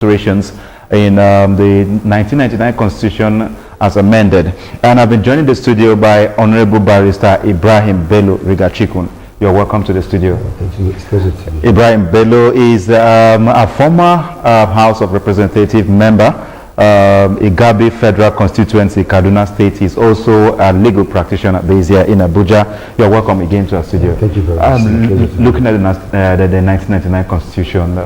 alterations in the 1999 Constitution as amended. And I've been joined in the studio by Honorable Barrister Ibrahim Bello Rigachikun. You're welcome to the studio. Thank you. It's a pleasure to be. Ibrahim Bello is a former House of Representative member, Igabi Federal Constituency, Kaduna State. He's also a legal practitioner based here in Abuja. You're welcome again to our studio. Thank you very much. Looking at the 1999 Constitution,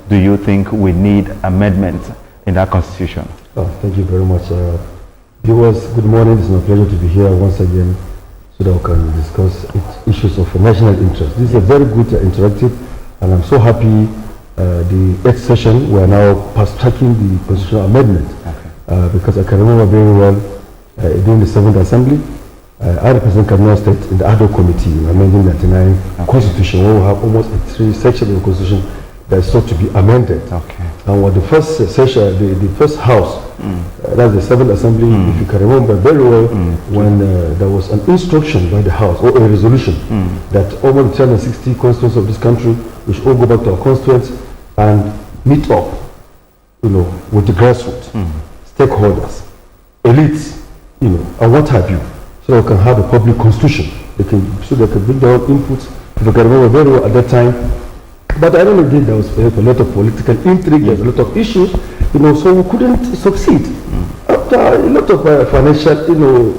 do you think we need amendment in that Constitution? Oh, thank you very much. Viewers, good morning. It's my pleasure to be here once again so that we can discuss issues of national interest. This is a very good interactive, and I'm so happy the 8th session we are now fast-tracking the constitutional amendment. Okay. Because I can remember very well during the 7th Assembly, I represent Kaduna State in the ad hoc committee in amending 99 Constitution, where we have almost 3 sections of the Constitution that is sought to be amended. Okay. And what the first session, the first house, that's the 7th Assembly, if you can remember very well, when there was an instruction by the House, or a resolution, that over the 360 constituents of this country, we should all go back to our constituents and meet up, with the grassroots, stakeholders, elites, and what have you, so that we can have a public constitution. So they can bring their own inputs. If you can remember very well at that time. But I don't know, there was a lot of political intrigue, there's a lot of issues, so we couldn't succeed. After a lot of financial,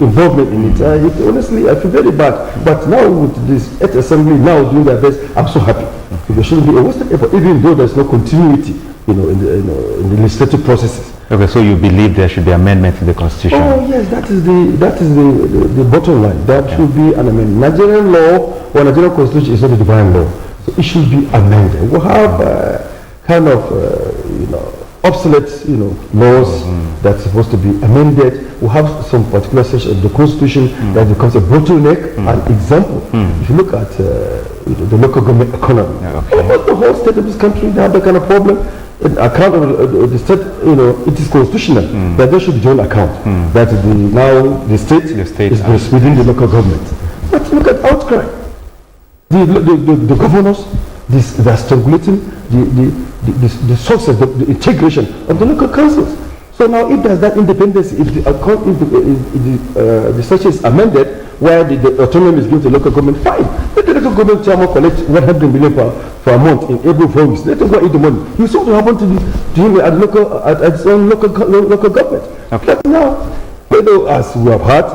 involvement in it, honestly, I feel very bad. But now with this 8th Assembly now doing their best, I'm so happy. There shouldn't be a wasted effort, even though there's no continuity, in the legislative processes. Okay, so you believe there should be amendment in the Constitution? Oh yes, that is the bottom line. That should be an amendment. Nigerian law or Nigerian Constitution is not a divine law. So it should be amended. We have kind of obsolete laws that's supposed to be amended. We have some particular section of the Constitution that becomes a bottleneck. An example, if you look at the local government economy, almost the whole state of this country, they have that kind of problem. Account of the state, it is constitutional that there should be joint account. That now the state is within the local government. But look at outcry. The governors, they are strangulating the success, the integration of the local councils. So now if there's that independence, if the section is amended, where the autonomy is given to local government, fine. Let the local government chairman collect 100 million per month in every 4 weeks. Let them go eat the money. You saw what happened to him at his own local government. Okay. But now, as we have had,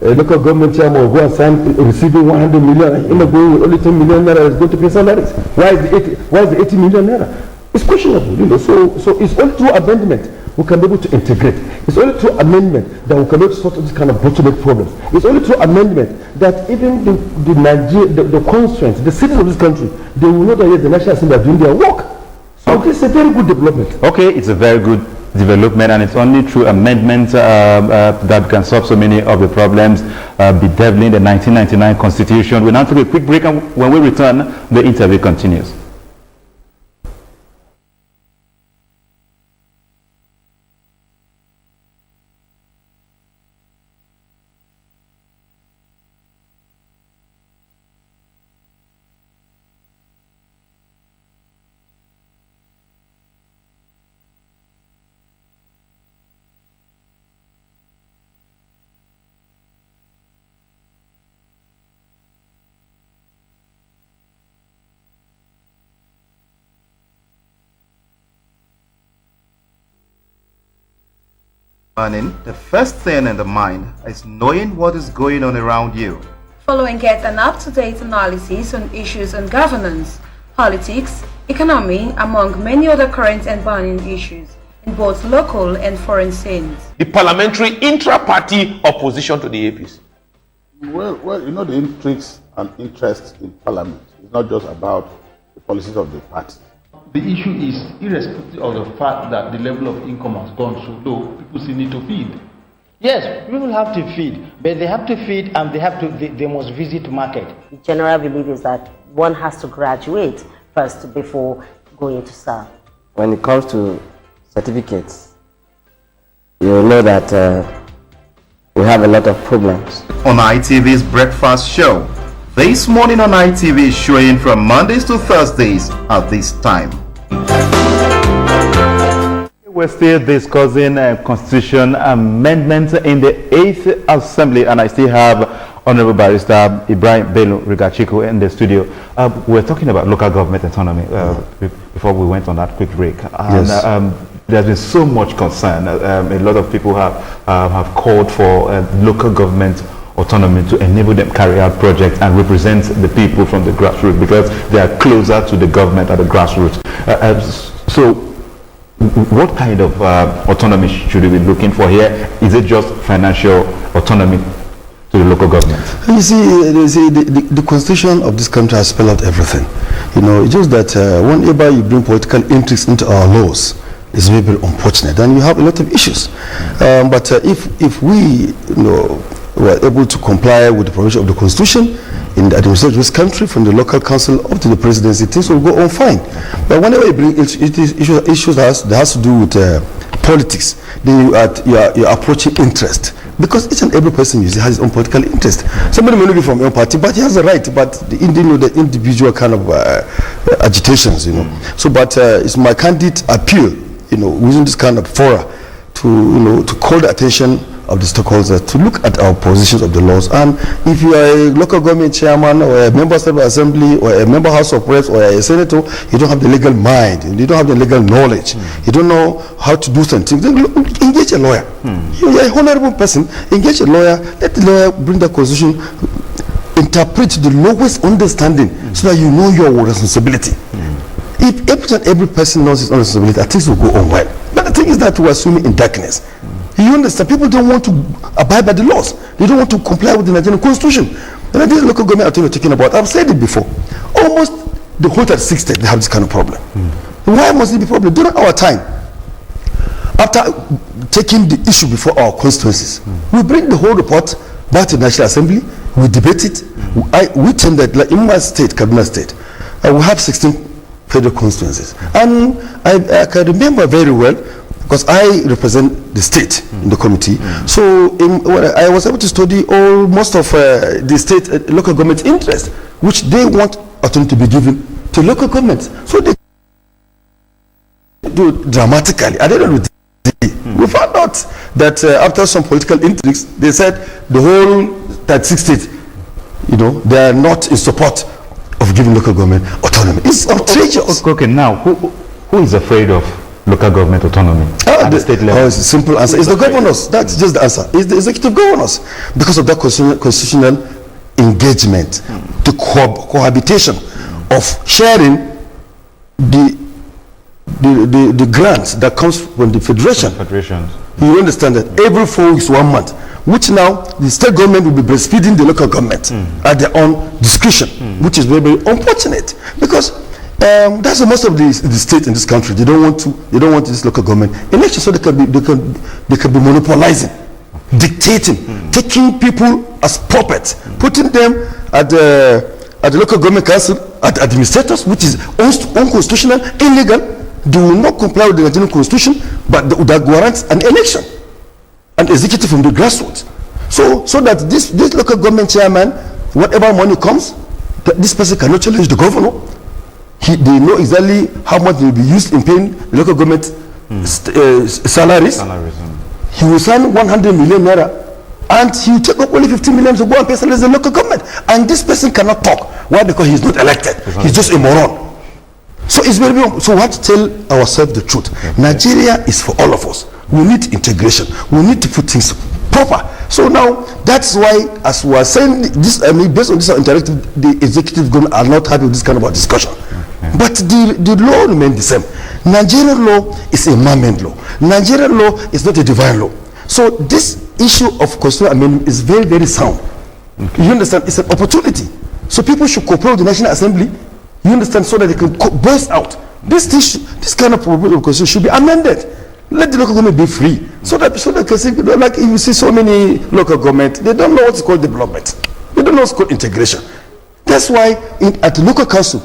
a local government chairman will go and sign receiving 100 million, and going with only 10 million naira is going to pay salaries. Why is the 80 million naira? It's questionable, So it's only through amendment we can be able to integrate. It's only through amendment that we can be able to sort of this kind of bottleneck problems. It's only through amendment that even the constituents, the citizens of this country, they will know that the National Assembly are doing their work. So this is a very good development. Okay, it's a very good development, and it's only through amendments that can solve so many of the problems bedeviling the 1999 Constitution. We'll now take a quick break, and when we return, the interview continues. Morning, the first thing in the mind is knowing what is going on around you. Following get an up-to-date analysis on issues on governance, politics, economy, among many other current and burning issues in both local and foreign scenes. The parliamentary intra-party opposition to the APC. Well, the intrigues and interests in parliament is not just about the policies of the party. The issue is, irrespective of the fact that the level of income has gone so low, people still need to feed. Yes, people have to feed, but they have to feed and they must visit market. The general belief is that one has to graduate first before going to serve. When it comes to certificates, you know that we have a lot of problems. On ITV's Breakfast Show, this morning on ITV is showing from Mondays to Thursdays at this time. We're still discussing constitution amendments in the 8th Assembly, and I still have Honorable Barrister Ibrahim Bello Rigachiko in the studio. We're talking about local government autonomy before we went on that quick break. And, Yes. There's been so much concern. A lot of people have called for local government autonomy to enable them carry out projects and represent the people from the grassroots, because they are closer to the government at the grassroots. So what kind of autonomy should we be looking for here? Is it just financial autonomy to the local government? You see, the constitution of this country has spelled out everything. You know, it's just that whenever you bring political intrigues into our laws, it's very, very unfortunate, and you have a lot of issues. But if we, were able to comply with the provision of the constitution in the administration of this country, from the local council up to the presidency, things will go on fine. But whenever you bring issues that has to do with politics, then you are approaching interest. Because each and every person has his own political interest. Somebody may not be from your party, but he has a right. But the individual kind of agitations, So, but it's my candid appeal, using this kind of fora to call the attention of the stakeholders to look at our positions of the laws. And if you are a local government chairman or a member of the assembly or a member House of Reps or a senator, you don't have the legal mind, you don't have the legal knowledge, you don't know how to do something, then engage a lawyer. You are a honorable person, engage a lawyer, let the lawyer bring the constitution, interpret the lowest understanding so that you know your responsibility. If every person knows his own responsibility, things will go on well. But the thing is that we are swimming in darkness. You understand? People don't want to abide by the laws. They don't want to comply with the Nigerian constitution. And this local government authority we're talking about, I've said it before. Almost the whole 36 states, they have this kind of problem. Why must it be a problem? During our time, after taking the issue before our constituencies, we bring the whole report back to the National Assembly, we debate it. We tend that, like in my state, Kaduna State, we have 16 federal constituencies. And I can remember very well, because I represent the state in the committee. So I was able to study most of the state local government interest, which they want autonomy to be given to local governments. So they do dramatically. At the end of the day, we found out that after some political intrigues, they said the whole 36 states, they are not in support of giving local government autonomy. It's outrageous. Okay, now who is afraid of local government autonomy at the state level? It's a simple answer. It's the governors. That's just the answer. It's the executive governors. Because of that constitutional engagement, the cohabitation of sharing the grants that comes from the federation. You understand that every 4 weeks, 1 month, which now the state government will be breastfeeding the local government at their own discretion, which is very, very unfortunate, because that's most of the states in this country. They don't want this local government election, so they can be monopolizing, dictating, taking people as puppets, putting them at the local government council, at administrators, which is unconstitutional, illegal. They will not comply with the Nigerian constitution, but that warrants an election, an executive from the grassroots. So that this local government chairman, whatever money comes, this person cannot challenge the governor. They know exactly how much will be used in paying the local government salaries. He will sign 100 million naira, and he will take up only 15 million to go and pay salaries to the local government. And this person cannot talk. Why? Because he's not elected. He's just a moron. So it's very important. So we have to tell ourselves the truth. Nigeria is for all of us. We need integration. We need to put things proper. So now that's why, as we are saying this, based on this interactive, the executive government are not happy with this kind of a discussion. But the law remains the same. Nigerian law is a man-made law. Nigerian law is not a divine law. So this issue of constitutional amendment is very, very sound. You understand? It's an opportunity. So people should cooperate with the National Assembly. You understand? So that they can burst out. This kind of proposal of constitution should be amended. Let the local government be free. So that like you see so many local government, they don't know what's called development. They don't know what's called integration. That's why at the local council,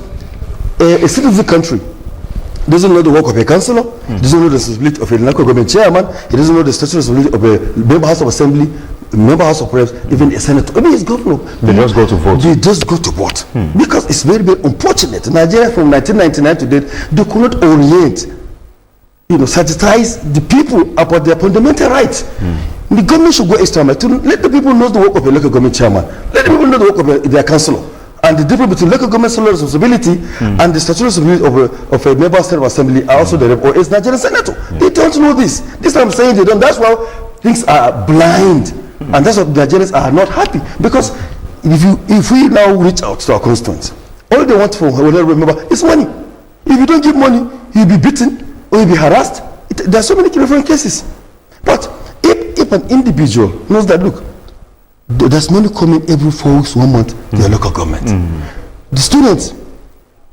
a citizen country doesn't know the work of a councillor, doesn't know the responsibility of a local government chairman, he doesn't know the statutory responsibility of a member House of Assembly, member House of Reps, even a senator. I mean, it's governor. They just go to vote. They just go to vote. Because it's very, very unfortunate. Nigeria from 1999 to date, they could not orient sensitize the people about their fundamental rights. The government should go extra mile to let the people know the work of a local government chairman, let the people know the work of their councillor, and the difference between local government sole responsibility and the statutory responsibility of a member state of assembly are also the rep or is Nigerian senator. They don't know this. This I'm saying they don't. That's why things are blind, and that's why Nigerians are not happy, because if we now reach out to our constituents, all they want from a member is money. If you don't give money, you'll be beaten or you'll be harassed. There are so many different cases. But if an individual knows that, look, there's money coming every 4 weeks, 1 month, their local government. The students,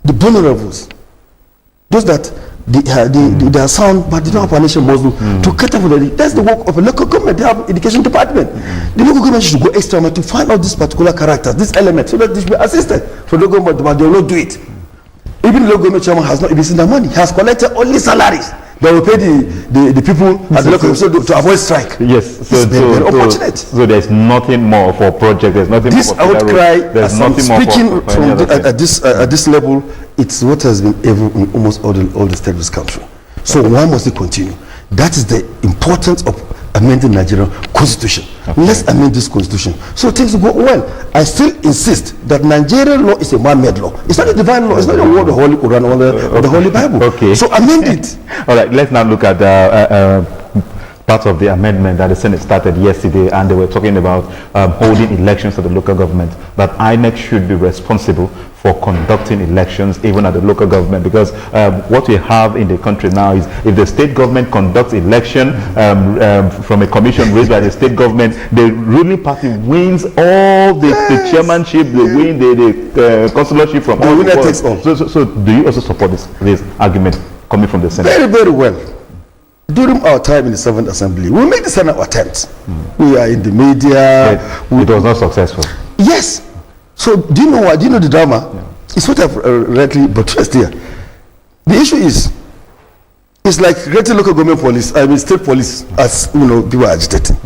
the vulnerables, those that they are sound but they don't have financial muscle to cater for them. That's the work of a local government. They have education department. The local government should go extra mile to find out this particular character, this element, so that they should be assisted for the government, but they will not do it. Even the local government chairman has not even seen the money. He has collected only salaries that will pay the people at the local government to avoid strike. Yes, so very unfortunate. So there's nothing more for project. There's nothing this more for outcry. There's nothing more speaking for from at this level, it's what has been ever in almost all the states of this country. So why must it continue? That is the importance of amending Nigerian constitution. Let's amend this constitution so things will go well. I still insist that Nigerian law is a man-made law. It's not a divine law. It's not a word of the Holy Quran or the Holy Bible. So amend it. All right, let's now look at part of the amendment that the Senate started yesterday, and they were talking about holding elections at the local government, that INEC should be responsible for conducting elections even at the local government, because what we have in the country now is if the state government conducts election from a commission raised by the state government, the ruling party wins all the chairmanship, they win the councillorship from all the takes all. So do you also support this argument coming from the Senate? Very, very well. During our time in the 7th Assembly, we made the Senate attempts. We are in the media. It was not successful. Yes. So do you know what? Do you know the drama? It's what I've rightly buttressed here. The issue is, it's like creating local government police, state police, as people are agitating.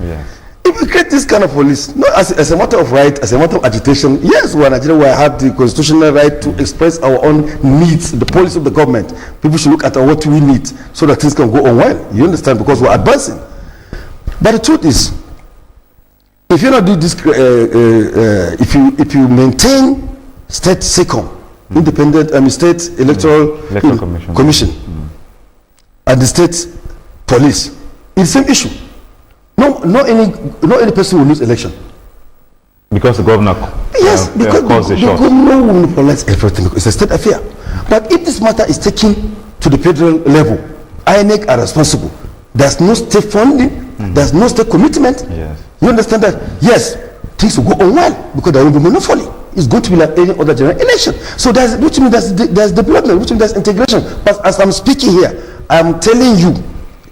If we create this kind of police, not as a matter of right, as a matter of agitation, yes, we are Nigeria, we have the constitutional right to express our own needs, the policy of the government. People should look at what we need so that things can go on well. You understand? Because we're advancing. But the truth is, if you not do this, if you maintain state SECOM, independent, state electoral commission, and the state police, it's the same issue. No any person will lose election. Because the governor because the governor will monopolize everything. It's a state affair. But if this matter is taken to the federal level, INEC are responsible. There's no state funding, there's no state commitment. You understand that? Yes, things will go on well because there will be monopoly. It's going to be like any other general election. So which means there's development, which means there's integration. But as I'm speaking here, I'm telling you,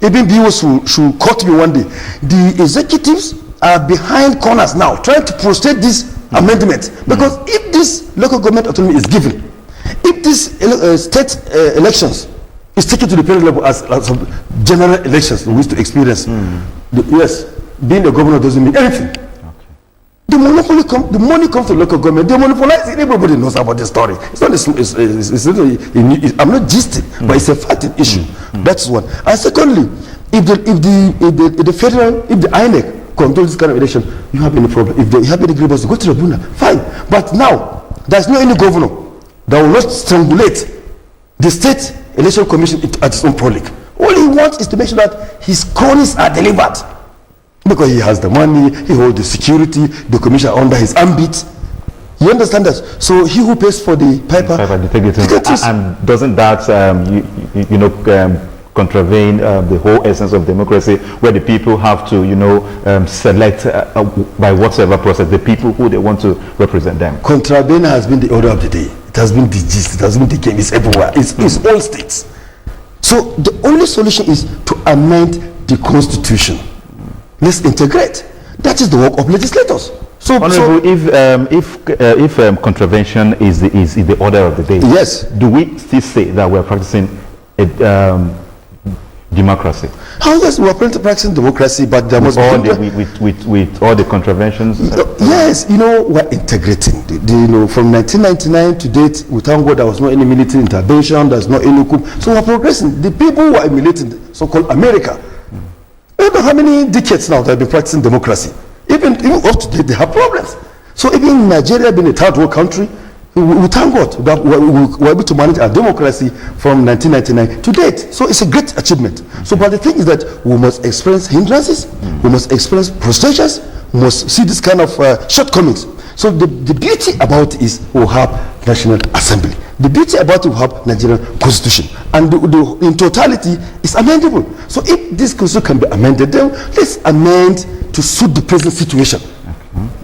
even BOs should cut me one day. The executives are behind corners now, trying to frustrate this amendment. Because if this local government autonomy is given, if this state elections is taken to the federal level as general elections we used to experience, yes, being a governor doesn't mean anything. The monopoly the money comes to local government. They monopolize it. Everybody knows about the story. It's not. I'm not gisting, but it's a fact issue. That's one. And secondly, if the INEC controls this kind of election, you have any problem. If they have any grievance, go to the tribunal. Fine. But now there's no any governor that will not strangulate the state election commission at its own prolique. All he wants is to make sure that his cronies are delivered. Because he has the money, he holds the security, the commission are under his ambit. You understand that? So he who pays for the piper, and doesn't that contravene the whole essence of democracy, where the people have to select by whatever process the people who they want to represent them? Contravene has been the order of the day. It has been the gist. It has been the game. It's everywhere. It's all states. So the only solution is to amend the constitution. Let's integrate. That is the work of legislators. So, if contravention is the order of the day, yes, do we still say that we're practicing democracy. How yes, we are practicing democracy, but there must be with all the contraventions. Yes, we're integrating. From 1999 to date, we thank God there was no any military intervention. There's no any coup. So we're progressing. The people who are emulating so-called America, I don't know how many decades now they've been practicing democracy. Even up to date, they have problems. So even Nigeria being a third world country, we thank God that we're able to manage our democracy from 1999 to date. So it's a great achievement. So, but the thing is that we must experience hindrances, we must experience frustrations, we must see this kind of shortcomings. So the beauty about it is we have National Assembly. The beauty about it, we have Nigerian Constitution. And in totality, it's amendable. So if this Constitution can be amended, then let's amend to suit the present situation.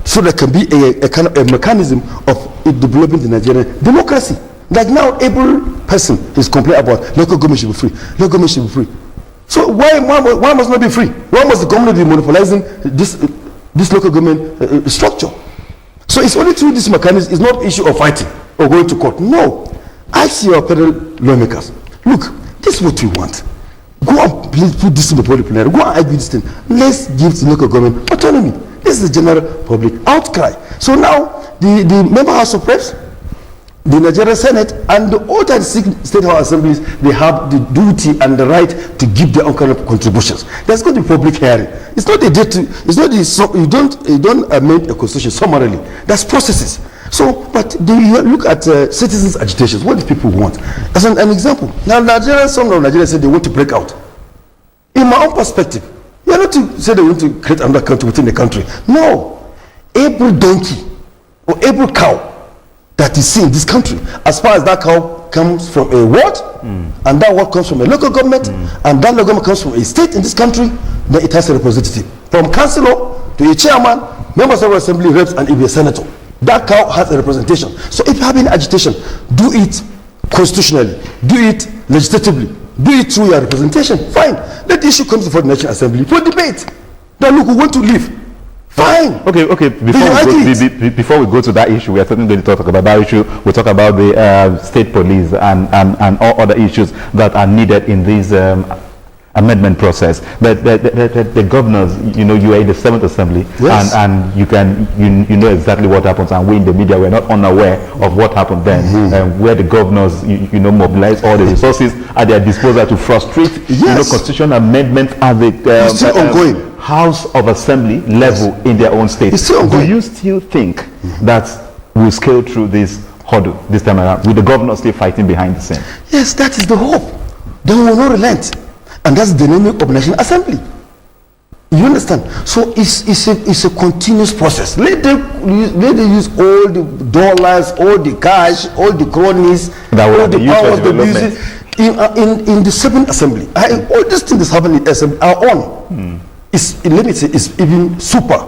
So there can be a kind of a mechanism of developing the Nigerian democracy. Like now, every person is complaining about local government should be free. Local government should be free. So why must not be free? Why must the government be monopolizing this local government structure? So it's only through this mechanism. It's not issue of fighting or going to court. No. Ask your federal lawmakers. Look, this is what we want. Go and please put this in the public plenary. Go and argue this thing. Let's give the local government autonomy. This is the general public outcry. So now, the member house of reps, the Nigerian Senate, and the other state house assemblies, they have the duty and the right to give their own kind of contributions. There's going to be public hearing. It's not a day to. It's not you don't amend a constitution summarily. That's processes. So, but you look at citizens' agitations. What do people want? As an example, now some of Nigeria said they want to break out. In my own perspective, you are not to say they want to create another country within the country. No. Every donkey or every cow that is seen in this country, as far as that cow comes from a ward, and that ward comes from a local government, and that local government comes from a state in this country, then it has a representative. From councillor to a chairman, members of the assembly, reps, and even a senator. That cow has a representation. So if you have any agitation, do it constitutionally, do it legislatively, do it through your representation. Fine. Let the issue come before the National Assembly for debate. Then look, we want to leave. Fine. Okay. Before we go to that issue, we are certainly going to talk about that issue. We'll talk about the state police and all other issues that are needed in this amendment process. But the governors, you are in the 7th Assembly, yes, and you know exactly what happens, and we in the media we're not unaware of what happened then, where the governors mobilize all the resources at their disposal to frustrate constitutional amendments at the ongoing House of Assembly level in their own state. Do you still think that we'll scale through this hurdle this time around with the governors still fighting behind the scene? Yes, that is the hope. They will not relent. And that's the dynamic of National Assembly. You understand? So it's a continuous process. Let them use all the dollars, all the cash, all the cronies, all the powers, the music in the 7th Assembly. All these things happening in the Assembly are on. Let me say, it's even super.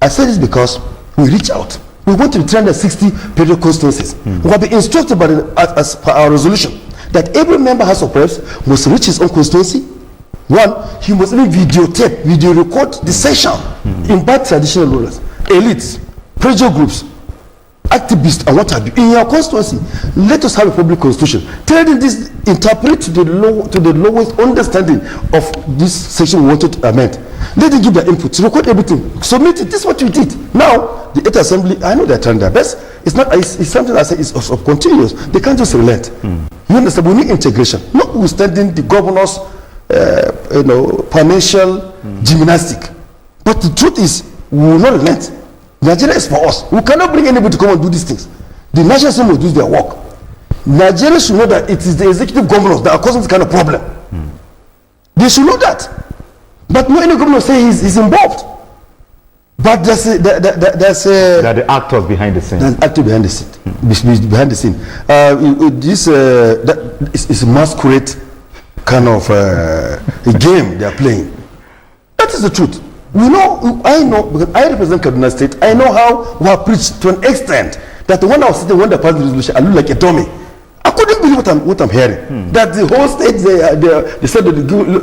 I say this because we reach out. We went to 360 federal constituencies. We have been instructed by as per our resolution that every member House of Reps must reach his own constituency. One, he must even videotape, video record the session, invite traditional rulers, elites, pressure groups, activists, and what have you in your constituency. Let us have a public constitution. Tell them this, interpret to the lowest understanding of this section we wanted to amend. Let them give their input, record everything, submit it. This is what we did. Now, the 8th Assembly, I know they're trying their best. It's not. It's something I say is of continuous. They can't just relent. You understand? We need integration. Notwithstanding the governors, financial gymnastic. But the truth is, we will not relent. Nigeria is for us. We cannot bring anybody to come and do these things. The National Assembly will do their work. Nigeria should know that it is the executive governors that are causing this kind of problem. They should know that. But no any governor say he's involved. But there's there are the actors behind the scene. There's actors behind the scene. Behind the scene. This is a masquerade kind of a game they are playing. That is the truth. We know. I know because I represent Kaduna State. I know how we have preached to an extent that when I was sitting when they passed the resolution, I looked like a dummy. I couldn't believe what I'm hearing. That the whole state they said that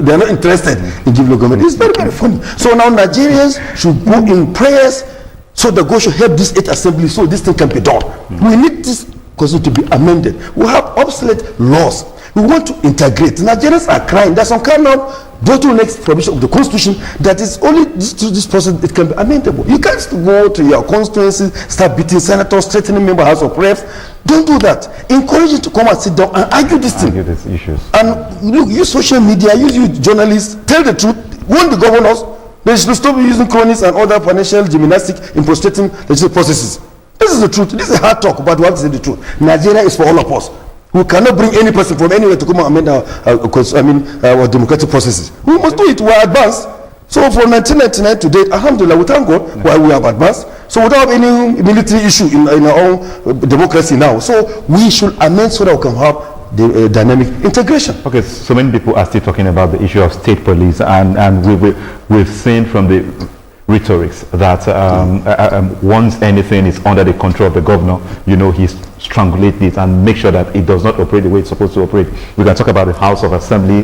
they are not interested in giving government. It's very, very funny. So now Nigerians should go in prayers so that God should help this 8th Assembly so this thing can be done. We need this constitution to be amended. We have obsolete laws. We want to integrate. Nigerians are crying. There's some kind of bottleneck provision of the constitution that is only this process it can be amendable. You can't go to your constituency, start beating senators, threatening member House of Reps. Don't do that. Encourage you to come and sit down and argue this thing. Argue these issues. And look, use social media, use you journalists, tell the truth, warn the governors. They should stop using cronies and other financial gymnastics in frustrating legislative processes. This is the truth. This is hard talk, but we have to say the truth. Nigeria is for all of us. We cannot bring any person from anywhere to come and amend our democratic processes. We must do it. We are advanced. So from 1999 to date, alhamdulillah, we thank God why we have advanced. So we don't have any military issue in our own democracy now. So we should amend so that we can have the dynamic integration. Okay, so many people are still talking about the issue of state police, and we've seen from the rhetorics that once anything is under the control of the governor, you know, he strangulates it and make sure that it does not operate the way it's supposed to operate. We can talk about the House of Assembly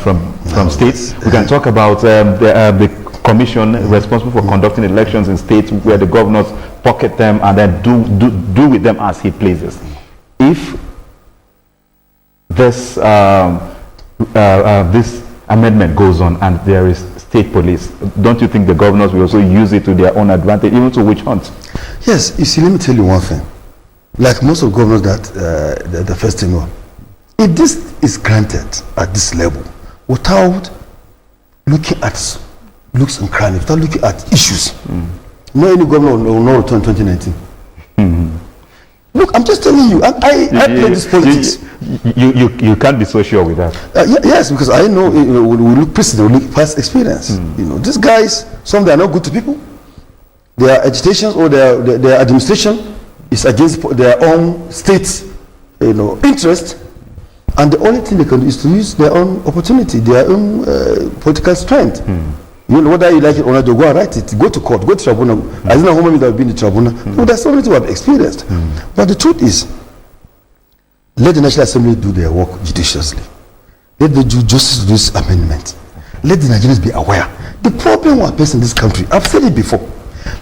from states. We can talk about the commission responsible for conducting elections in states where the governors pocket them and then do with them as he pleases. If this this amendment goes on and there is state police, don't you think the governors will also use it to their own advantage, even to witch hunt? Yes, you see, let me tell you one thing. Like most of governors that the first tenure, if this is granted at this level without looking at looks and crannies, without looking at issues, no any governor will not return 2019. Look, I'm just telling you, I play this politics. You can't be so sure with that. Yes, because I know, we look precedent, we look past experience. You know, these guys, some they are not good to people. Their agitations or their administration is against their own state, interest, and the only thing they can do is to use their own opportunity, their own political strength. You know, whether you like it or not, they go and write it, go to court, go to tribunal. I don't know how many that have been in the tribunal. No, there's so many things we have experienced. But the truth is, let the National Assembly do their work judiciously. Let them do justice to this amendment. Let the Nigerians be aware. The problem we are facing in this country, I've said it before,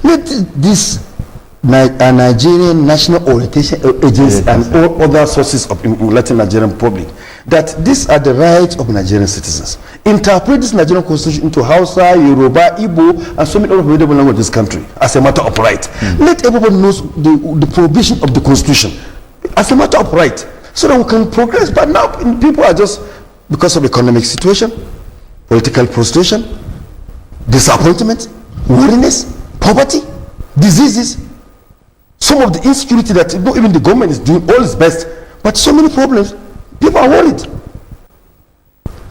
let this Nigerian National Orientation Agency and all other sources of Latin Nigerian public, that these are the rights of Nigerian citizens. Interpret this Nigerian constitution into Hausa, Yoruba, Igbo, and so many other available languages in this country as a matter of right. Let everybody know the prohibition of the constitution as a matter of right, so that we can progress. But now people are just, because of economic situation, political frustration, disappointment, weariness, poverty, diseases, some of the insecurity that not even the government is doing all its best, but so many problems, people are worried.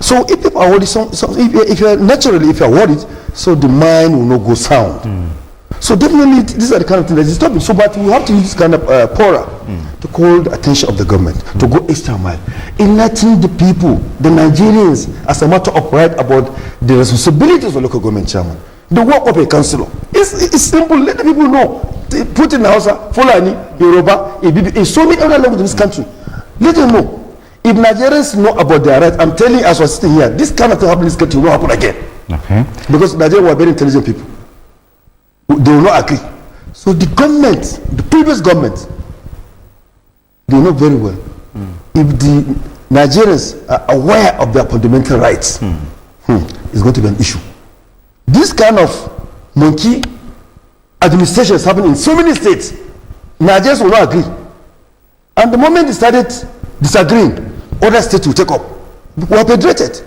So if people are worried, if you're worried, so the mind will not go sound. So definitely these are the kind of things that is stopping. So but we have to use this kind of power to call the attention of the government, to go extra mile, enlightening the people, the Nigerians, as a matter of right about the responsibilities of local government chairman, the work of a councillor. It's simple. Let the people know. They put in Hausa, Fulani, Yoruba, Ibibi, in so many other languages in this country. Let them know. If Nigerians know about their rights, I'm telling you, as we're sitting here, this kind of thing happening in this country will not happen again. Okay. Because Nigerians were very intelligent people. They will not agree. So the government, the previous government, they know very well. If the Nigerians are aware of their fundamental rights, it's going to be an issue. This kind of monkey administration is happening in so many states. Nigerians will not agree. And the moment they started disagreeing, other states will take up. We are penetrated.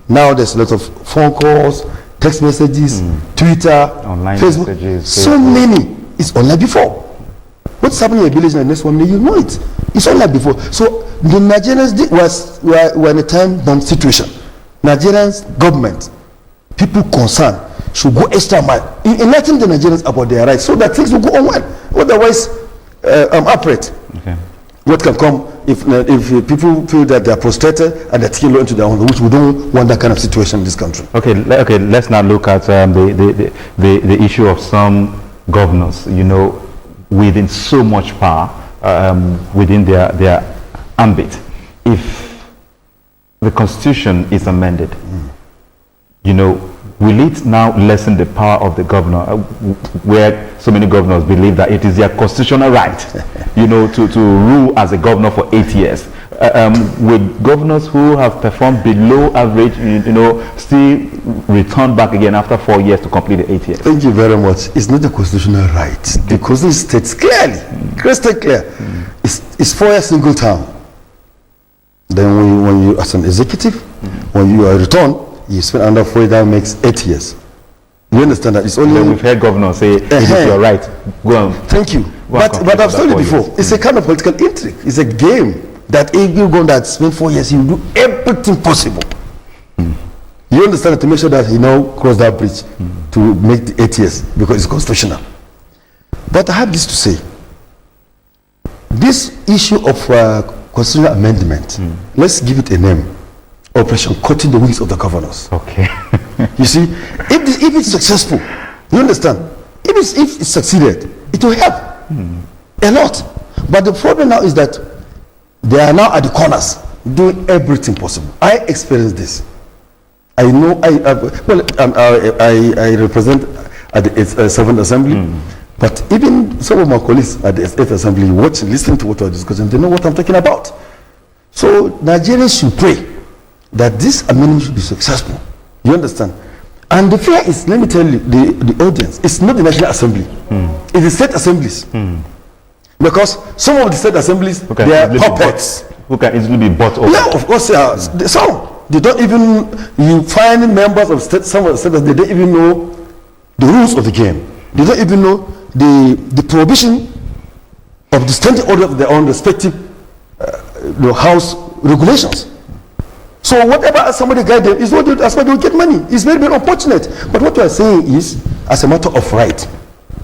Now there's a lot of phone calls, text messages, Twitter, online Facebook. messages, So many. It's online before. What's happening in a village in the next 1 minute, you know it. It's online before. So the Nigerians were in a time-bomb situation. Nigerians, government, people concerned should go extra mile in enlightening the Nigerians about their rights so that things will go on well. Otherwise, I'm afraid. Okay. What can come if people feel that they are prostrated and they're taking law into their own, which we don't want that kind of situation in this country. Okay, let's now look at the issue of some governors, within so much power within their ambit. If the constitution is amended, you know, will it now lessen the power of the governor, where so many governors believe that it is their constitutional right, you know, to rule as a governor for 8 years? With governors who have performed below average, you know, still return back again after 4 years to complete the 8 years? Thank you very much. It's not a constitutional right. The Constitution states clearly, crystal clear, it's 4 years single term. Then when you, as an executive, when you are returned, you spend under 4 years, that makes 8 years. You understand that? It's only. Then we've heard governors say, it is your right. Go on. Thank you. But I've told you before, it's a kind of political intrigue. It's a game that if you go that spend 4 years, you do everything possible. You understand that, to make sure that he now cross that bridge to make the 8 years because it's constitutional. But I have this to say. This issue of constitutional amendment, let's give it a name. Operation Cutting the Wings of the Governors. Okay. You see, if it's successful, you understand, if it succeeded, it will help a lot. But the problem now is that they are now at the corners doing everything possible. I experienced this. I know. I represent at the 7th Assembly, but even some of my colleagues at the 8th Assembly watching, listening to what we're discussing, they know what I'm talking about. So Nigerians should pray that this amendment should be successful. You understand? And the fear is, let me tell you, the audience, it's not the National Assembly. It is state assemblies. Because some of the state assemblies, they are puppets. Who can easily be bought over. Yeah, of course, some. They don't even, you find members of some of the states, they don't even know the rules of the game. They don't even know the prohibition of the standing order of their own respective house regulations. So whatever somebody guide them is what that's why they will get money. It's very, very unfortunate. But what we are saying is, as a matter of right,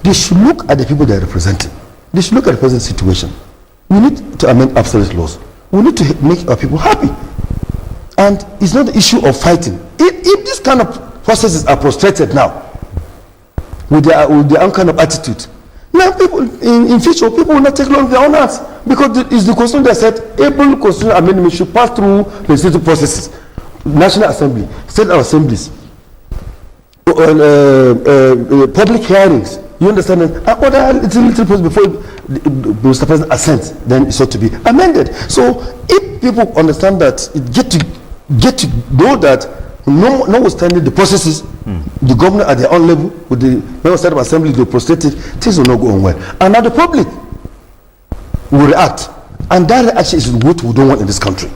they should look at the people they are representing. They should look at the present situation. We need to amend absolute laws. We need to make our people happy. And it's not the issue of fighting. If this kind of processes are frustrated now, with their own kind of attitude, now people in future people will not take long their own hands, because it's the constitution that said every constitutional amendment should pass through legislative processes, National Assembly, state assemblies, public hearings. You understand? And other little process before Mr. President assents, then it's ought to be amended. So if people understand that, it get to know that, notwithstanding the processes, the government at their own level with the member state of assembly, the prostrated, things will not go on well. And now the public will react, and that reaction is what we don't want in this country.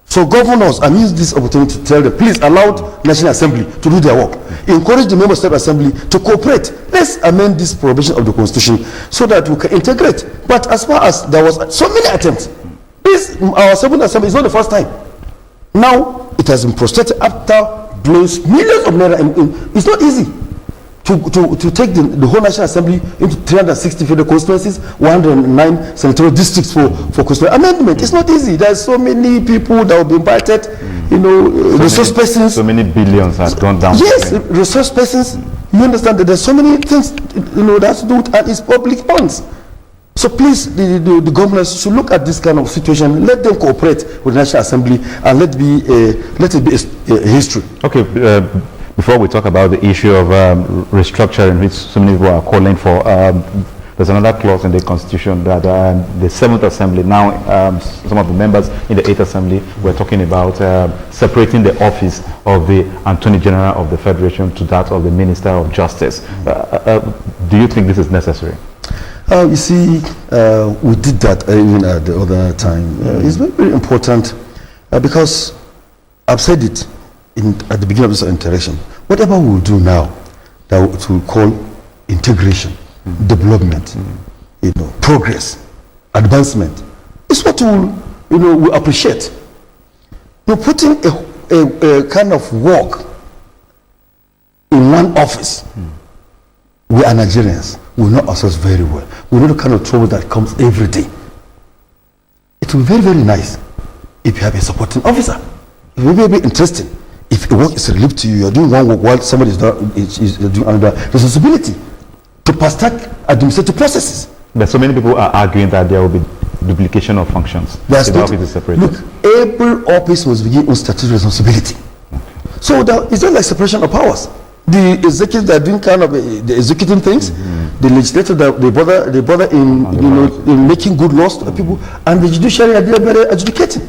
So governors, I use this opportunity to tell them, please allow National Assembly to do their work. Encourage the member state assembly to cooperate. Let's amend this provision of the constitution so that we can integrate. But as far as there was so many attempts, our 7th assembly is not the first time. Now it has been prostrated after blows millions of naira. It's not easy to take the whole National Assembly into 360 federal constituencies, 109 senatorial districts for constitutional amendment. It's not easy. There's so many people that will be invited, resource persons. So many billions has gone down. Yes, resource persons. You understand that there's so many things, that's to do with, and it's public funds. So please, the governors should look at this kind of situation. Let them cooperate with the National Assembly, and let it be a history. Okay. Before we talk about the issue of restructuring, which so many people are calling for, there's another clause in the Constitution that the 7th Assembly, now some of the members in the 8th Assembly were talking about separating the office of the Attorney General of the Federation to that of the Minister of Justice. Do you think this is necessary? You see, we did that even at the other time. It's very, very important because I've said it at the beginning of this interaction. Whatever we will do now, that we call integration, development, progress, advancement, is what we appreciate. Putting a kind of work in one office, we are Nigerians. We know ourselves very well. We know the kind of trouble that comes every day. It will be very, very nice if you have a supporting officer. It will be very interesting. If a work is relieved to you, you're doing one work while somebody is doing another responsibility to fast-track administrative processes. But so many people are arguing that there will be duplication of functions. That's the office is separated. Look, every office must begin on statutory responsibility. So it's not like separation of powers. The executive that are doing kind of the executing things, the legislature that they bother in making good laws to the people, and the judiciary are there very adjudicating.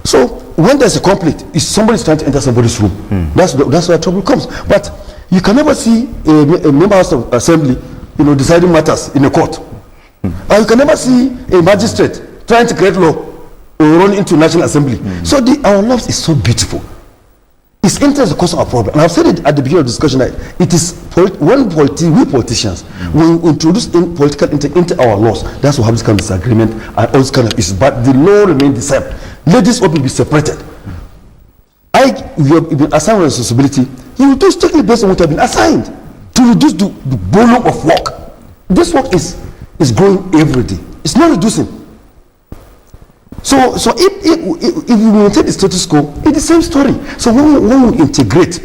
So when there's a conflict, if somebody's trying to enter somebody's room, that's where trouble comes. But you can never see a member of assembly, deciding matters in a court. And you can never see a magistrate trying to create law or run into National Assembly. So our laws is so beautiful. Its interest causes our problem. And I've said it at the beginning of the discussion that it is when we politicians, when we introduce political into our laws, that's what happens kind of disagreement and all this kind of issues. But the law remains the same. Let this all be separated. You have been assigned responsibility. You will do strictly based on what you have been assigned to reduce the volume of work. This work is growing every day. It's not reducing. So if you maintain the status quo, it's the same story. So when we integrate,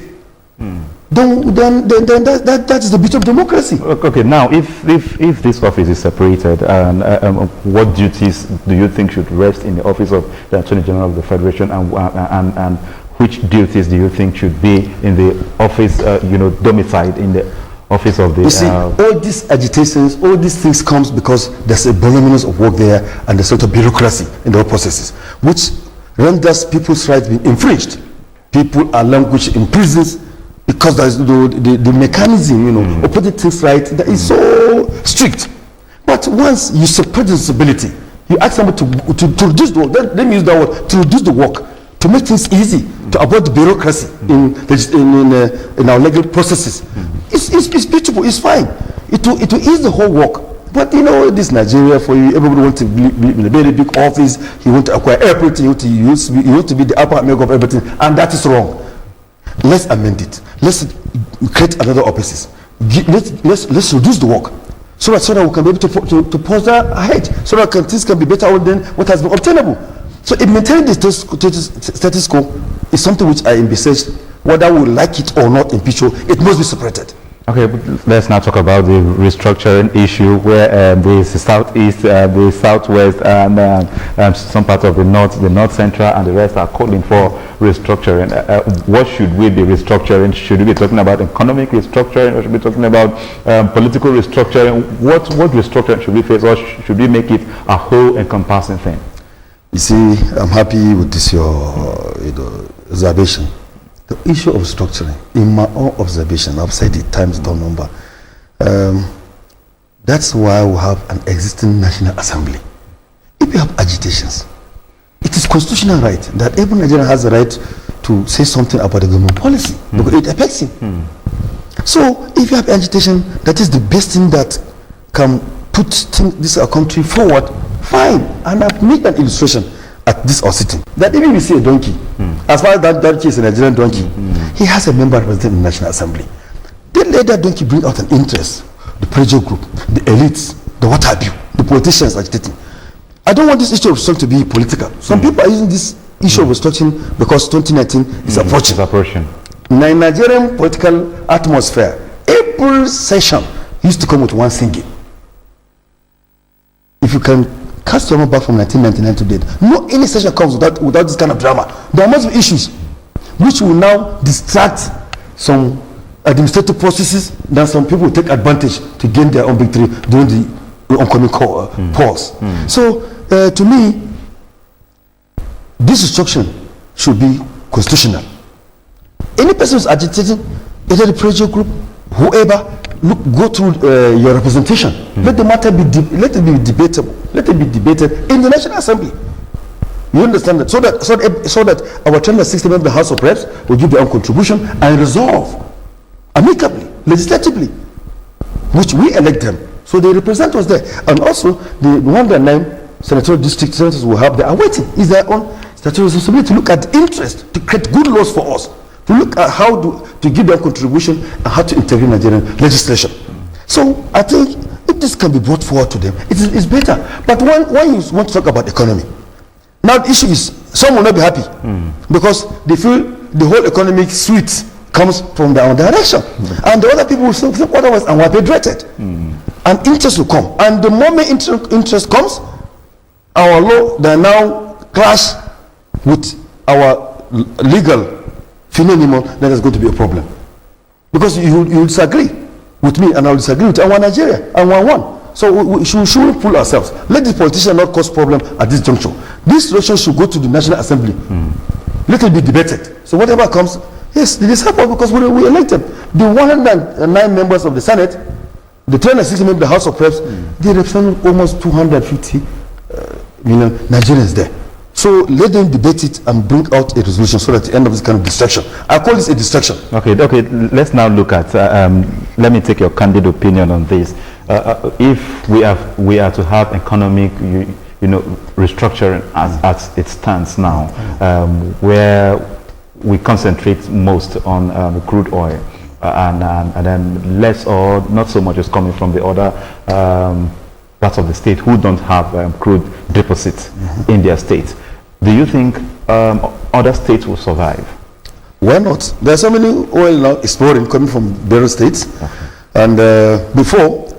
then that is the beauty of democracy. Okay, now if this office is separated, what duties do you think should rest in the office of the Attorney General of the Federation, and which duties do you think should be in the office, domiciled in the office of the... You see, all these agitations, all these things comes because there's a voluminous of work there and there's sort of bureaucracy in the processes, which renders people's rights being infringed. People are languishing in prisons because there's the mechanism, of putting things right that is so strict. But once you separate the responsibility, you ask somebody to reduce the work, let me use that word, to reduce the work, to make things easy, to avoid the bureaucracy in our legal processes. It's beautiful, it's fine. It will ease the whole work. But this Nigeria for you, everybody wants to be in a very big office, you want to acquire everything, you want to be the upper mega of everything, and that is wrong. Let's amend it. Let's create another offices. Let's reduce the work so that we can be able to pause that ahead, so that things can be better than what has been obtainable. So maintaining the status quo is something which I envisage, whether we like it or not in Picho, it must be separated. Okay, but let's now talk about the restructuring issue, where the southeast, the southwest, and some parts of the north central, and the rest are calling for restructuring. What should we be restructuring? Should we be talking about economic restructuring, or should we be talking about political restructuring? What restructuring should we face, or should we make it a whole encompassing thing? You see, I'm happy with this your observation. The issue of structuring, in my own observation, I've said it times don't number. That's why we have an existing National Assembly. If you have agitations, it is constitutional right that every Nigerian has the right to say something about the government policy because it affects him. So if you have agitation, that is the best thing that can put this country forward. Fine, and I've made an illustration at this our sitting that even if you see a donkey, as far as that donkey is a Nigerian donkey, he has a member representing the National Assembly. Then let that donkey bring out an interest, the pressure group, the elites, the what have you, the politicians agitating. I don't want this issue of restructuring to be political. Some people are using this issue of restructuring because 2019 is approaching. In the Nigerian political atmosphere, every session used to come with one singing. If you can cast your mind back from 1999 to date, no any session comes without this kind of drama. There must be issues which will now distract some administrative processes, then some people will take advantage to gain their own victory during the oncoming pause. So to me, this instruction should be constitutional. Any person who's agitating, either the pressure group, whoever, go through your representation. Let the matter be debatable. Let it be debated in the National Assembly. You understand that? So that our 260 members of the House of Reps will give their own contribution and resolve amicably, legislatively, which we elect them. So they represent us there. And also the 109 senatorial district senators will have, they are waiting. Is their own statutory responsibility to look at the interest, to create good laws for us, to look at how to give their contribution and how to integrate Nigerian legislation. So I think if this can be brought forward to them, it's better. But when you want to talk about economy, now the issue is some will not be happy because they feel the whole economic suite comes from their own direction, and the other people will think otherwise and will be dreaded, and interest will come. And the moment interest comes, our law they now clash with our legal Fino anymore, then there's going to be a problem. Because you disagree with me and I'll disagree with one Nigeria and one. So we shouldn't fool ourselves. Let the politician not cause problem at this juncture. This resolution should go to the National Assembly. Let it be debated. So whatever comes, yes, it is happening because we elected. The 109 members of the Senate, the 360 members of the House of Reps, they represent almost 250 million Nigerians there. So let them debate it and bring out a resolution so that at the end of this kind of distraction. I call this a distraction. Okay. Let's now look at, let me take your candid opinion on this. If we are to have economic, restructuring as it stands now, where we concentrate most on crude oil, and then less or not so much is coming from the other parts of the state who don't have crude deposits in their state. Do you think other states will survive? Why not? There are so many oil now exploring coming from various states. And before,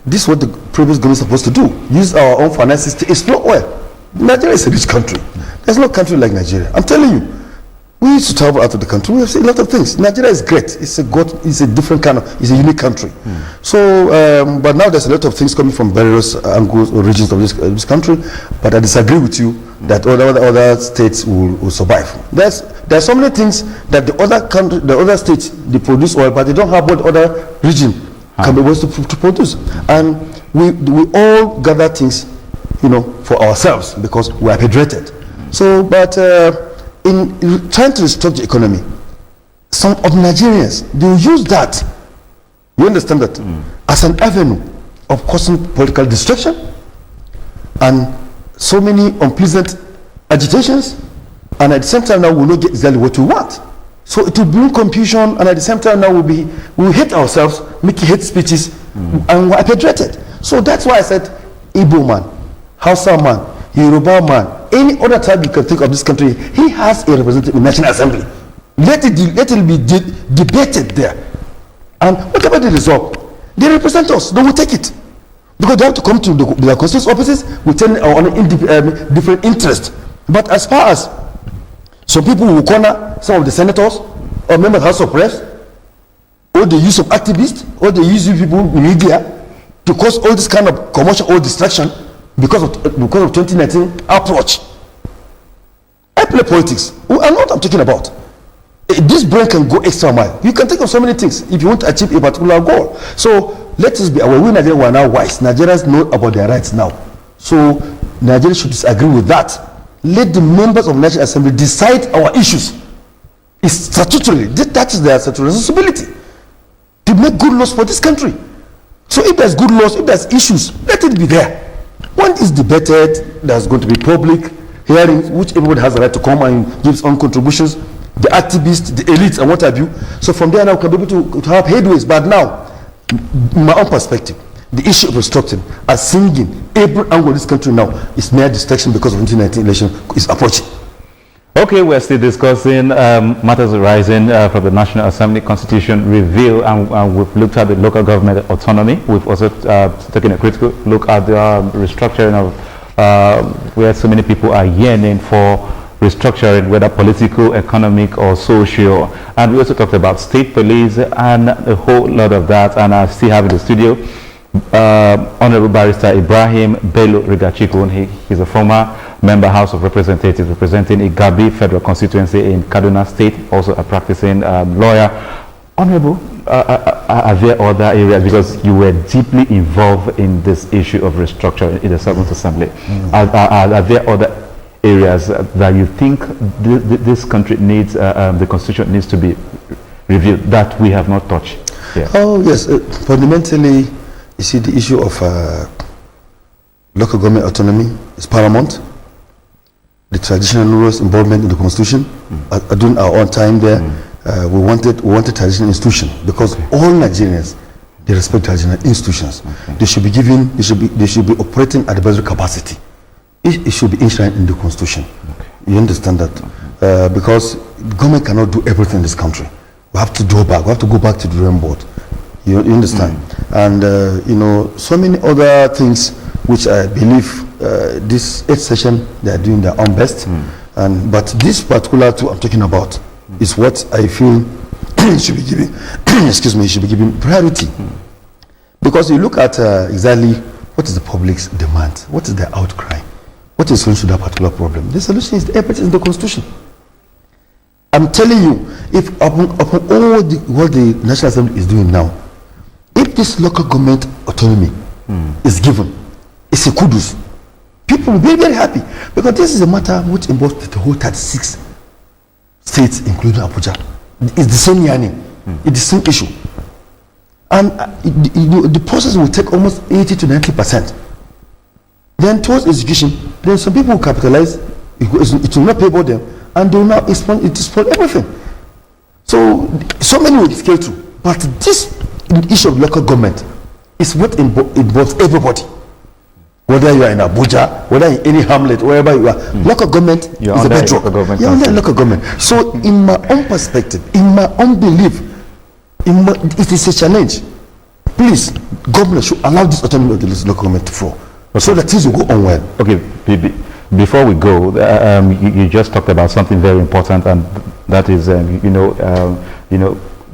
this is what the previous government is supposed to do. Use our own finances to explore oil. Nigeria is a rich country. There's no country like Nigeria. I'm telling you. We used to travel out of the country. We have seen a lot of things. Nigeria is great. It's a different kind of, it's a unique country. So, but now there's a lot of things coming from various angles or regions of this country. But I disagree with you that other states will survive. There's so many things that the other states, they produce oil, but they don't have what other region can be able to produce. And we all gather things, for ourselves because we are federated. So, but in trying to restructure the economy, some of Nigerians, they will use that, you understand that, as an avenue of causing political destruction and so many unpleasant agitations, and at the same time now we will not get exactly what we want. So it will bring confusion, and at the same time now we will hate ourselves, making hate speeches, and we're federated. So that's why I said Igbo man, Hausa man, Yoruba man, any other tribe you can think of this country, he has a representative in the National Assembly. Let it be debated there. And whatever they resolve, they represent us. They will take it. Because they have to come to their constituency offices with our own different interests. But as far as some people will corner some of the senators or members of the House of Reps, or the use of activists, or the use of people in media to cause all this kind of commotion or distraction, because of 2019 approach. I play politics. I know what I'm talking about. This brain can go extra mile. You can think of so many things if you want to achieve a particular goal. So let us be aware. We Nigerians are now wise. Nigerians know about their rights now. So Nigeria should disagree with that. Let the members of the National Assembly decide our issues. It's statutorily. That is their statutory responsibility to make good laws for this country. So if there's good laws, if there's issues, let it be there. When it's debated, there's going to be public hearings, which everybody has the right to come and give his own contributions, the activists, the elites, and what have you. So from there now, we can be able to have headways. But now, in my own perspective, the issue of restructuring, as singing every angle of this country now is mere distraction because of the 2019 election is approaching. Okay, we're still discussing matters arising from the National Assembly Constitution Review, and we've looked at the local government autonomy. We've also taken a critical look at the restructuring of where so many people are yearning for restructuring, whether political, economic, or social. And we also talked about state police and a whole lot of that. And I still have in the studio Honorable Barrister Ibrahim Bello Rigachikun. He's a former member House of Representatives representing Igabi Federal Constituency in Kaduna State, also a practicing lawyer. Honorable, are there other areas, because you were deeply involved in this issue of restructuring in the 7th Assembly, are there other areas that you think this country needs, the Constitution needs to be reviewed, that we have not touched? Yeah. Oh yes, fundamentally, you see, the issue of local government autonomy is paramount. The traditional rulers' involvement in the Constitution, during our own time there, we wanted traditional institution, because all Nigerians, they respect traditional institutions. They should be given, they should be operating at the basic capacity. It should be enshrined in the Constitution. You understand that? Because government cannot do everything in this country. We have to draw back. We have to go back to the drawing board. You understand? And so many other things which I believe this 8th session they are doing their own best. But this particular two I'm talking about, is what I feel should be given, excuse me, should be given priority. Because you look at exactly what is the public's demand, what is the outcry, what is the solution to that particular problem. The solution is everything in the Constitution. I'm telling you, if upon all what the National Assembly is doing now, if this local government autonomy is given, it's a kudos. People will be very happy because this is a matter which involves the whole 36 states, including Abuja. It's the same yearning, it's the same issue, and the process will take almost 80 to 90%. Then towards execution, then some people will capitalize. It will not pay for them, and they will now expand everything. So many will scale through, but this issue of local government is what involves everybody. Whether you are in Abuja, whether in any hamlet, wherever you are, local government is a bedrock. You're under local government. So, in my own perspective, in my own belief, it is a challenge. Please, government should allow this autonomy of the local government to flow, so that things will go on well. Okay, before we go, you just talked about something very important, and that is,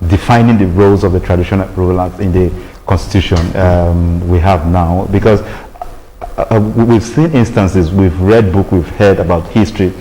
defining the roles of the traditional rulers in the constitution we have now, because we've seen instances, we've read books, we've heard about history.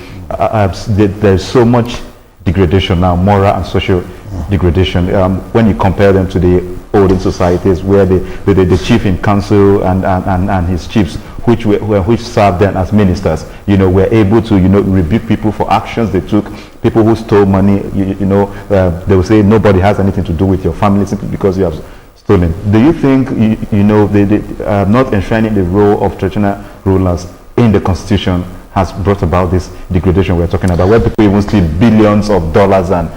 There's so much degradation now, moral and social degradation, when you compare them to the olden societies where the chief in council and his chiefs, which served them as ministers, were able to rebuke people for actions they took. People who stole money, they will say nobody has anything to do with your family simply because you have stolen. Do you think they not enshrining the role of traditional rulers in the constitution has brought about this degradation we're talking about, where people even steal billions of dollars and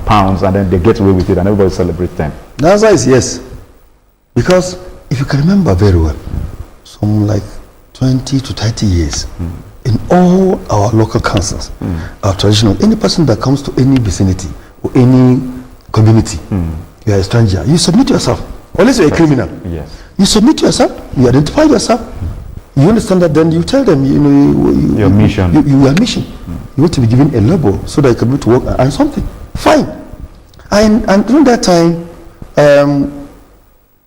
pounds, and then they get away with it and everybody celebrates them? The answer is yes. Because if you can remember very well, some like 20 to 30 years, in all our local councils, our traditional, any person that comes to any vicinity or any community, you are a stranger, you submit yourself. Unless you're a criminal. Yes. You submit yourself, you identify yourself, you understand that, then you tell them, your mission. Your mission. You want to be given a label so that you can be able to work and something. Fine. And during that time,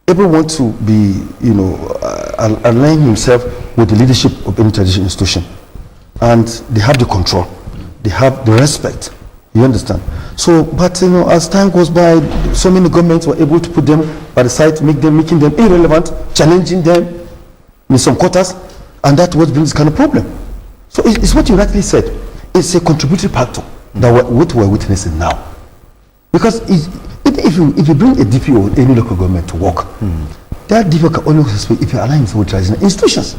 everyone wants to be, align himself with the leadership of any traditional institution. And they have the control. They have the respect. You understand? So, but as time goes by, so many governments were able to put them by the side, making them irrelevant, challenging them in some quarters, and that's what brings this kind of problem. So it's what you rightly said. It's a contributory factor that what we're witnessing now. Because if you bring a DPO or any local government to work, that DPO can only succeed if you align himself with traditional institutions.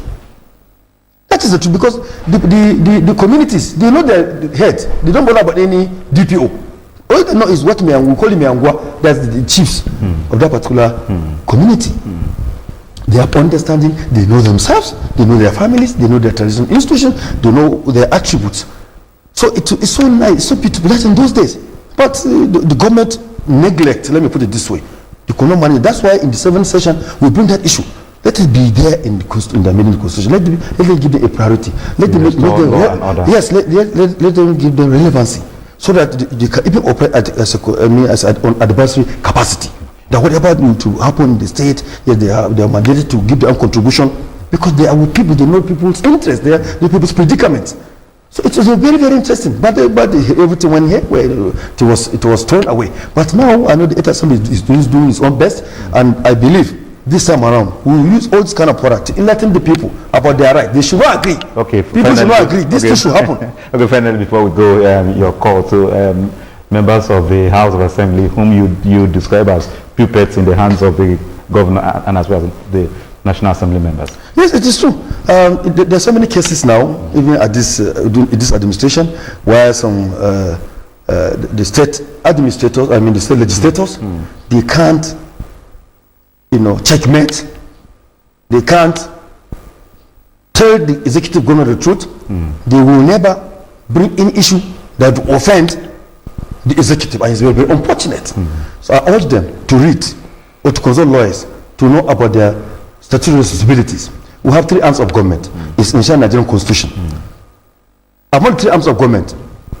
That is the truth, because the communities, they know their head. They don't bother about any DPO. All they know is what we call him Miangwa, that's the chiefs of that particular community. They have understanding, they know themselves, they know their families, they know their traditional institutions, they know their attributes. So it's so nice, so beautiful. That's in those days. But the government neglect, let me put it this way, the economic money. That's why in the 7th session, we bring that issue. Let it be there in the amending constitution. Let them give them a priority. Let them let them give them relevancy, so that they can even operate as an advisory capacity. That whatever to happen in the state, they are mandated to give their own contribution, because they are with people. They know people's interests. They know people's predicaments. So it was very, very interesting. But everything went here where it was thrown away. But now I know the Eighth Assembly is doing its own best, and I believe this time around we will use all this kind of product to enlighten the people about their right. They should not agree. Okay, people should not agree. This thing should happen. Okay, finally, before we go, your call to members of the House of Assembly, whom you describe as puppets in the hands of the governor and as well as the National Assembly members. Yes, it is true. There are so many cases now, even at this administration, where some the state administrators, the state legislators, they can't, checkmate. They can't tell the executive governor the truth. They will never bring any issue that will offend the executive, and it's very, very unfortunate. So I urge them to read or to consult lawyers to know about their statutory responsibilities. We have 3 arms of government. It's in the Nigerian Constitution. Among 3 arms of government,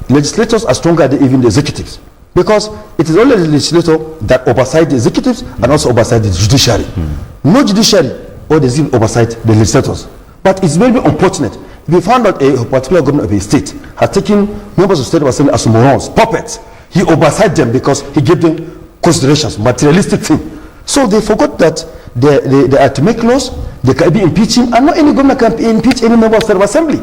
legislators are stronger than even the executives, because it is only the legislator that oversight the executives and also oversight the judiciary. No judiciary or the executive oversight the legislators. But it's very unfortunate if you found out a particular governor of a state has taken members of state assembly as morons, puppets. He oversight them because he gave them considerations, materialistic thing. So they forgot that they are to make laws, they can be impeaching, and not any governor can impeach any member of state assembly.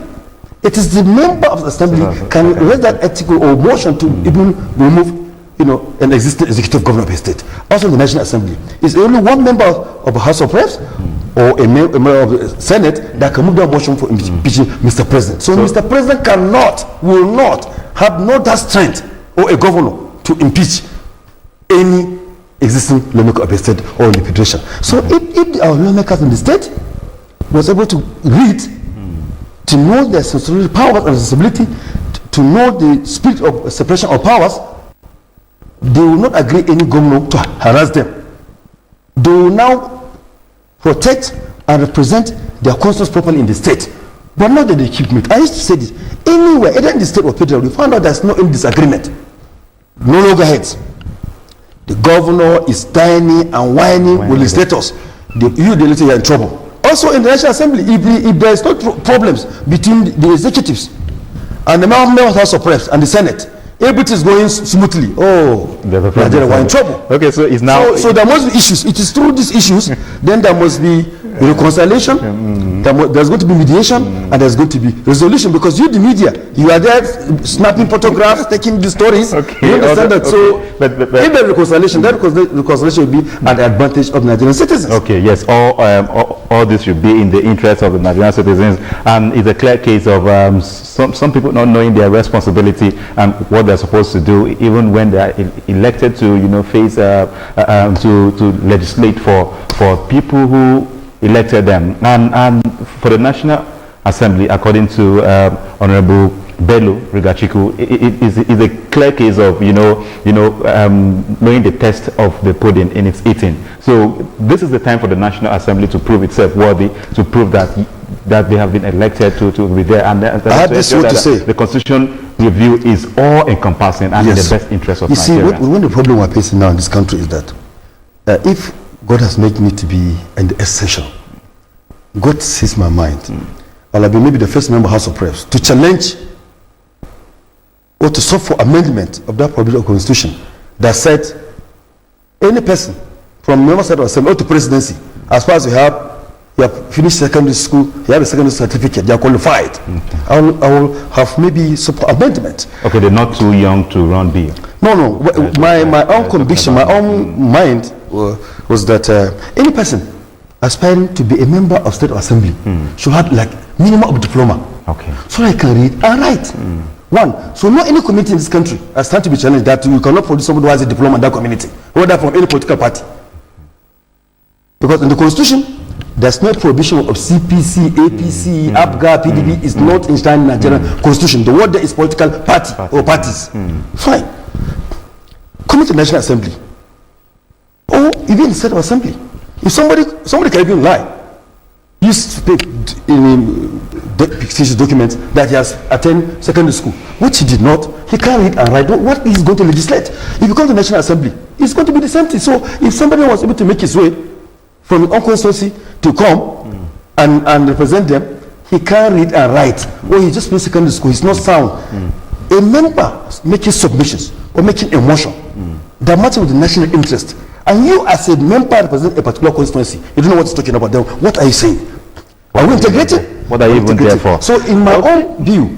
It is the member of the assembly can raise that article or motion to even remove, an existing executive governor of a state. Also, the National Assembly is only one member of the House of Reps or a member of the Senate that can move that motion for impeaching Mr. President. So Mr. President will not have that strength or a governor to impeach any existing lawmaker of a state or the federation. So if our lawmakers in the state was able to read, to know their statutory powers and responsibility, to know the spirit of separation of powers, they will not agree any governor to harass them. They will now protect and represent their constituents properly in the state, but not that they keep mute. I used to say this, anywhere, either in the state or federal, we found out there's no any disagreement, no loggerheads. The governor is tiny and whining with legislators. The legislator are in trouble. Also in the National Assembly, if there is no problems between the executives and the member of the House of Reps and the Senate, everything is going smoothly. Nigeria, we're in trouble. Okay, so it's now. So there must be issues. It is through these issues, then there must be reconciliation. There's going to be mediation, and there's going to be resolution. Because you, the media, you are there snapping photographs, taking the stories. Okay, you understand that? So, but if there is reconciliation, that reconciliation will be at the advantage of Nigerian citizens. Okay, yes, all this should be in the interest of the Nigerian citizens, and it's a clear case of some people not knowing their responsibility and what they're supposed to do, even when they are elected to face to legislate for people who elected them. And for the National Assembly, according to Honorable Bello Rigachiku, it is a clear case of knowing the taste of the pudding in its eating. So this is the time for the National Assembly to prove itself worthy, to prove that they have been elected to be there, and I have this word to say. The Constitution review is all encompassing and in the best interest of Nigeria. You see, one of the problem we're facing now in this country is that if God has made me to be in the essential, God sees my mind. I'll be maybe the first member of House of Reps to challenge or to suffer for amendment of that provision of Constitution that said any person from member state of assembly or to presidency, as far as you have finished secondary school, you have a secondary certificate, you are qualified. I will have maybe support amendment. Okay, they're not too young to run bill. No. My own conviction, my own mind was that any person aspiring to be a member of state assembly should have like minimum of diploma. Okay. So I can read and write. One, so not any community in this country has time to be challenged that you cannot produce somebody who has a diploma in that community, whether from any political party. Because in the Constitution, there's no prohibition of CPC, APC, APGA, PDB is not enshrined in Nigerian Constitution. The word there is political party or parties. Fine. Come to the National Assembly or even the State of Assembly. If somebody can even lie, you speak in documents that he has attended secondary school, which he did not. He can't read and write. What is going to legislate? If you come to the National Assembly, it's going to be the same thing. So if somebody was able to make his way from his own constituency to come and represent them, he can't read and write. Or he just finished secondary school. He's not sound. A member making submissions or making a motion that matters with the national interest, and you as a member represent a particular constituency, you don't know what he's talking about, then what are you saying? Are we integrating? What are you even there for? So in my own view,